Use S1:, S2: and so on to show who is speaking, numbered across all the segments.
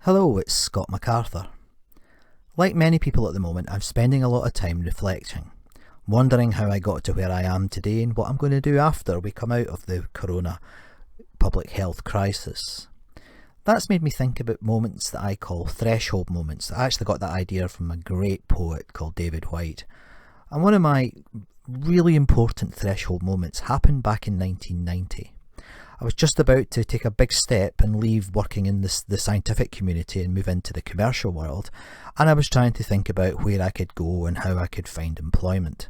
S1: Hello, it's Scott MacArthur. Like many people at the moment, I'm spending a lot of time reflecting, wondering how I got to where I am today and what I'm going to do after we come out of the corona public health crisis. That's made me think about moments that I call threshold moments. I actually got that idea from a great poet called David Whyte. And one of my really important threshold moments happened back in 1990. I was just about to take a big step and leave working in the scientific community and move into the commercial world, and I was trying to think about where I could go and how I could find employment.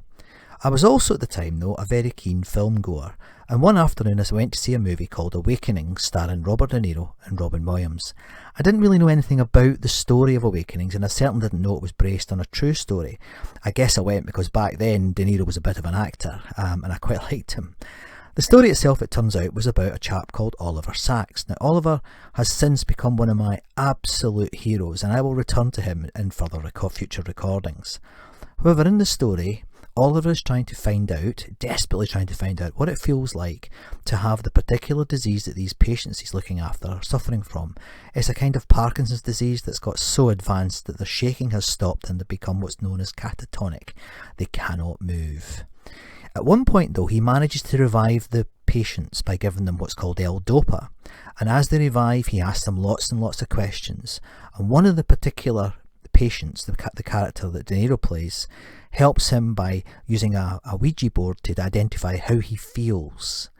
S1: I was also at the time though a very keen film goer, and one afternoon I went to see a movie called Awakening starring Robert De Niro and Robin Williams. I didn't really know anything about the story of Awakenings, and I certainly didn't know it was based on a true story. I guess I went because back then De Niro was a bit of an actor, and I quite liked him. The story itself, it turns out, was about a chap called Oliver Sacks. Now, Oliver has since become one of my absolute heroes, and I will return to him in further future recordings. However, in the story, Oliver is desperately trying to find out what it feels like to have the particular disease that these patients he's looking after are suffering from. It's a kind of Parkinson's disease that's got so advanced that their shaking has stopped and they've become what's known as catatonic. They cannot move. At one point though, he manages to revive the patients by giving them what's called L-DOPA, and as they revive he asks them lots and lots of questions, and one of the particular patients, the character that De Niro plays, helps him by using a Ouija board to identify how he feels.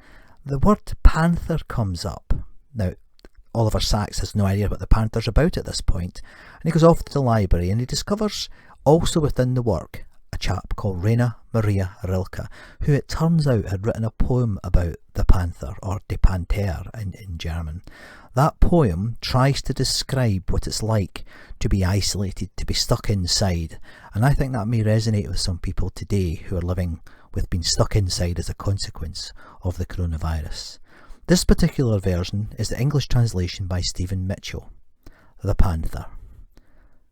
S1: The word Panther comes up. Now, Oliver Sacks has no idea what the Panther's about at this point, and he goes off to the library and he discovers, also within the work, a chap called Rainer Maria Rilke, who it turns out had written a poem about the Panther, or Die Panther in German. That poem tries to describe what it's like to be isolated, to be stuck inside, and I think that may resonate with some people today who are living with being stuck inside as a consequence of the coronavirus. This particular version is the English translation by Stephen Mitchell, The Panther.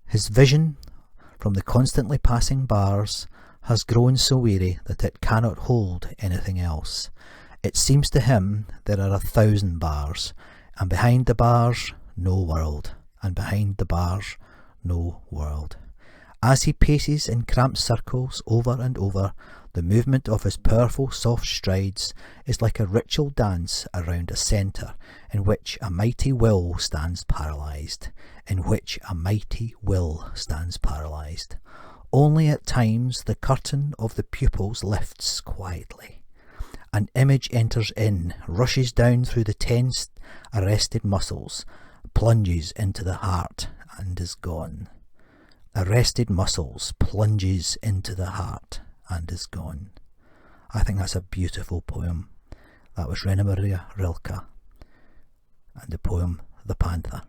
S1: His vision from the constantly passing bars has grown so weary that it cannot hold anything else. It seems to him there are 1,000 bars, and behind the bars no world, and behind the bars no world. As he paces in cramped circles over and over, the movement of his powerful soft strides is like a ritual dance around a centre in which a mighty will stands paralysed, Only at times the curtain of the pupils lifts quietly. An image enters in, rushes down through the tensed, arrested muscles, plunges into the heart and is gone. Arrested muscles plunges into the heart and is gone. I think that's a beautiful poem. That was Rainer Maria Rilke and the poem The Panther.